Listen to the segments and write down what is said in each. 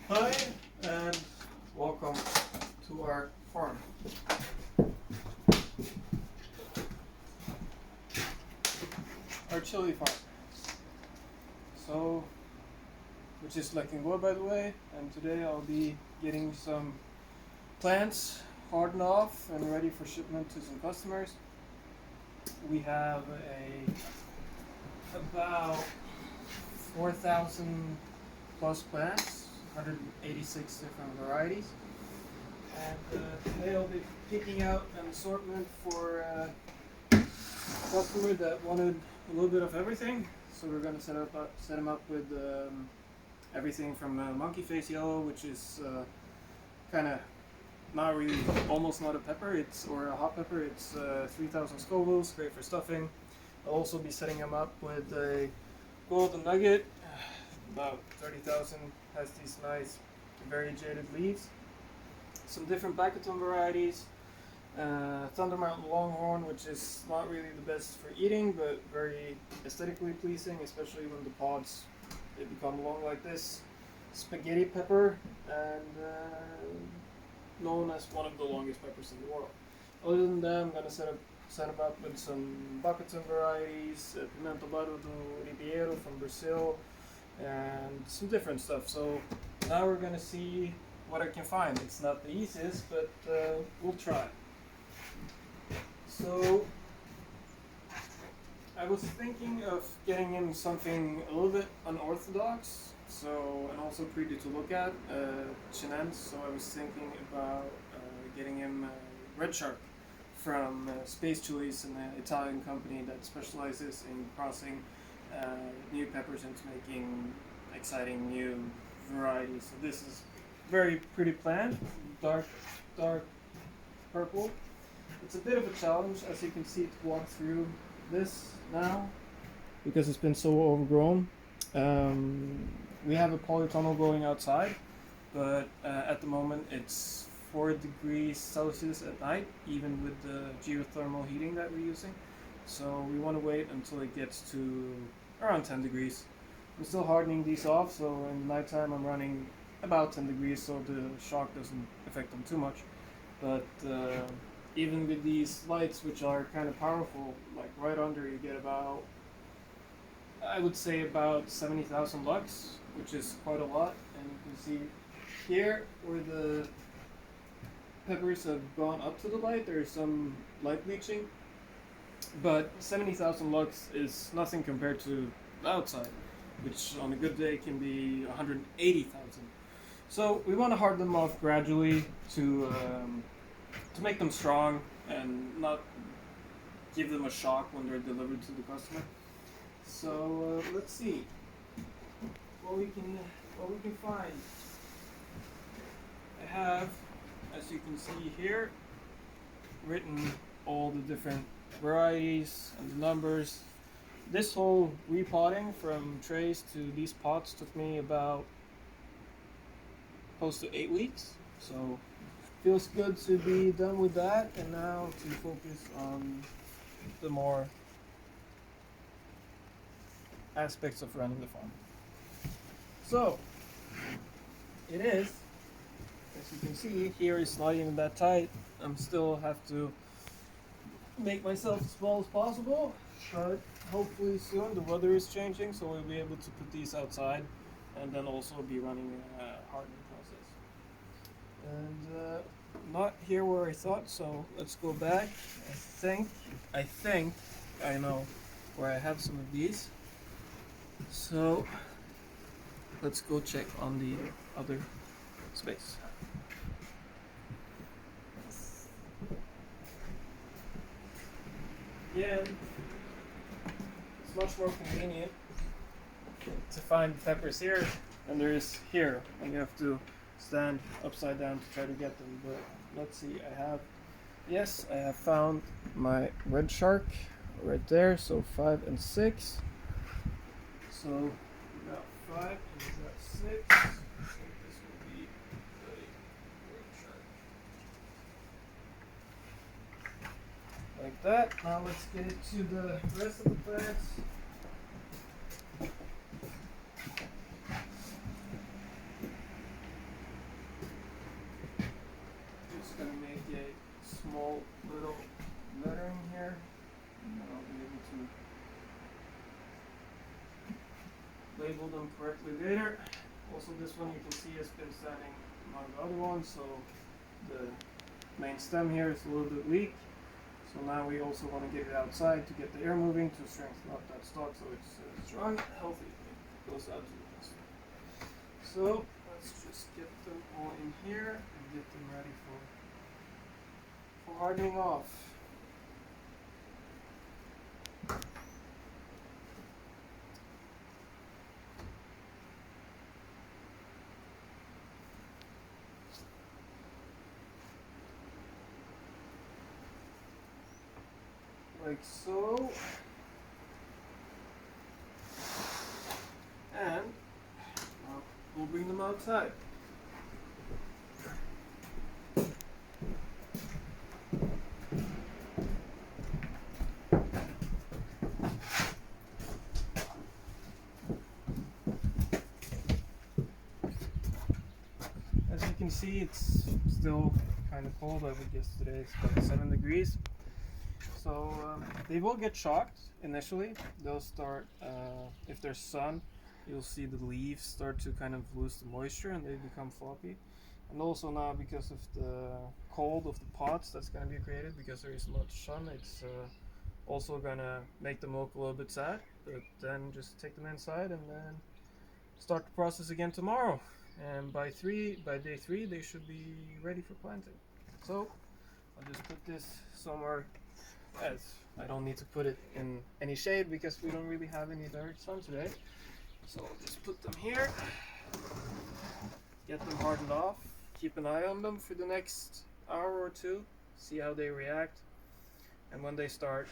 Hi, and welcome to our farm. Our chili farm. So, which is looking good by the way, and today I'll be getting some plants hardened off and ready for shipment to some customers. We have about 4,000 plus plants, 186 different varieties. And today I'll be picking out an assortment for a customer that wanted a little bit of everything. So we're going to set them up with everything from monkey face yellow, which is kind of not really, almost not a pepper, or a hot pepper. It's 3,000 Scovilles, great for stuffing. I'll also be setting them up with a golden nugget, about 30,000, has these nice variegated leaves. Some different Blackerton varieties. Thunder Mountain Longhorn, which is not really the best for eating, but very aesthetically pleasing, especially when the pods they become long like this. Spaghetti pepper, and known as one of the longest peppers in the world. Other than that, I'm gonna set them up with some Blackerton varieties, Pimento Barro do Ribeiro from Brazil, and some different stuff. So now we're gonna see what I can find. It's not the easiest, but we'll try. So I was thinking of getting him something a little bit unorthodox, and also pretty to look at, Chinense. So I was thinking about getting him Red Shark from Space Chilies, an Italian company that specializes in crossing new peppers into making exciting new varieties. So this is very pretty plant, dark purple. It's a bit of a challenge, as you can see, to walk through this now because it's been so overgrown. We have a polytunnel going outside, but at the moment it's 4 degrees Celsius at night, even with the geothermal heating that we're using. So we want to wait until it gets to around 10 degrees. I'm still hardening these off, so in nighttime I'm running about 10 degrees so the shock doesn't affect them too much. But even with these lights, which are kind of powerful, like right under, you get about, I would say, about 70,000 lux, which is quite a lot. And you can see here where the peppers have gone up to the light, there's some light bleaching, but 70,000 lux is nothing compared to the outside, which on a good day can be 180,000. So we want to harden them off gradually to make them strong and not give them a shock when they're delivered to the customer. So let's see what we can find. I have, as you can see here, written all the different varieties and the numbers. This whole repotting from trays to these pots took me about close to 8 weeks. So feels good to be done with that, and now to focus on the more aspects of running the farm. So it is, as you can see here, it's not even that tight. I'm still have to make myself as small as possible, but hopefully soon the weather is changing, so we'll be able to put these outside and then also be running a hardening process. And not here where I thought, so let's go back. I think I know where I have some of these. So let's go check on the other space. Yeah, it's much more convenient to find peppers here than there is here, and you have to stand upside down to try to get them. But let's see, I have found my Red Shark right there. So 5 and 6. So we got 5 and we got 6. So this will be the Red Shark. Like that. Now let's get it to the rest of the plants. label them correctly later. Also, this one you can see has been standing among the other ones, so the main stem here is a little bit weak. So now we also want to get it outside to get the air moving to strengthen up that stalk so it's strong, healthy, it goes out to the nest. So let's just get them all in here and get them ready for hardening off. Like so. And now we'll bring them outside. As you can see, it's still kind of cold. I would guess today it's about 7 degrees. So they will get shocked initially. They'll start, if there's sun, you'll see the leaves start to kind of lose the moisture and they become floppy. And also now because of the cold of the pots that's going to be created because there is much sun, it's also going to make the milk a little bit sad. But then just take them inside and then start the process again tomorrow. And by day 3 they should be ready for planting. So I'll just put this somewhere, as I don't need to put it in any shade because we don't really have any direct sun today. So I'll just put them here, get them hardened off, keep an eye on them for the next hour or two, see how they react, and when they start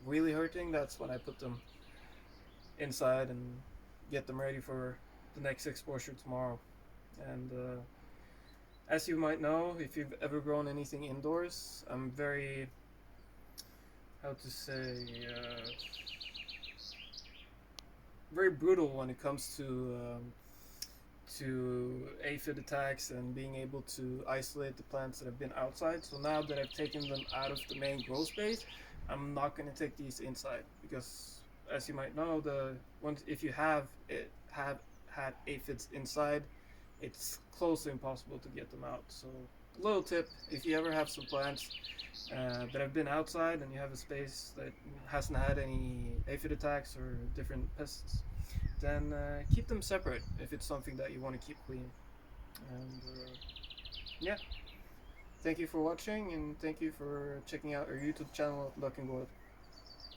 really hurting, that's when I put them inside and get them ready for the next exposure tomorrow. And as you might know, if you've ever grown anything indoors, I'm very, how to say, very brutal when it comes to aphid attacks and being able to isolate the plants that have been outside. So now that I've taken them out of the main growth space, I'm not going to take these inside because, as you might know, if you have had aphids inside, it's close to impossible to get them out. So a little tip: if you ever have some plants that have been outside and you have a space that hasn't had any aphid attacks or different pests, then keep them separate if it's something that you want to keep clean. And yeah, thank you for watching and thank you for checking out our YouTube channel at Luck and Gold.